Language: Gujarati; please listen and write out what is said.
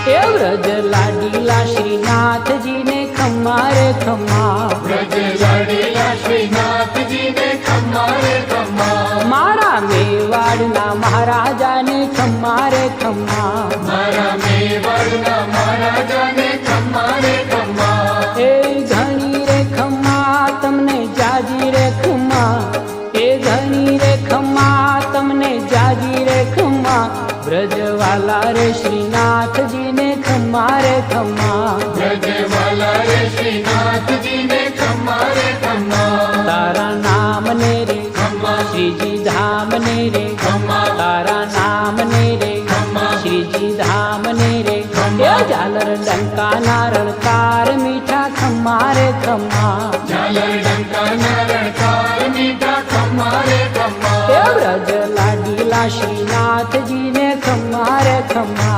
એ વ્રજ લાડીલા શ્રીનાથજી ને ખમ્મા રે ખમ્મા, વ્રજ લાડીલા શ્રીનાથજી ને ખમ્મા રે ખમ્મા, મારા મેવાડના મહારાજાને ખમ્મા રે ખમ્મા, મારા મેવાડના મહારાજાને ખમ્મા રે ખમ્મા, એ ઘણી રે ખમ્મા તમને જાજી રે ખમ્મા, એ ઘણી રે ખમ્મા તમને જાજી રે ખમ્મા, વ્રજવાલા રે શ્રીનાથજી ને ખમ્મા રે ખમ્મા, વ્રજવાલા રે શ્રીનાથજી ને ખમ્મા રે ખમ્મા, તારા નામ ને રે ખમ્મા, શ્રીજી ધામ ને રે ખમ્મા, તારા નામ ને રે ખમ્મા, શ્રીજી ધામ ને રે, ખમ્મા. એ ઝાલર ડંકાના રણકાર મીઠા ખમ્મા રે ખમ્મા, ઝાલર ડંકાના રણકાર મીઠા ખમ્મા રે ખમ્મા, એ વ્રજ લાડીલા શ્રીનાથજી ને ખમ્મા રે ખમ્મા,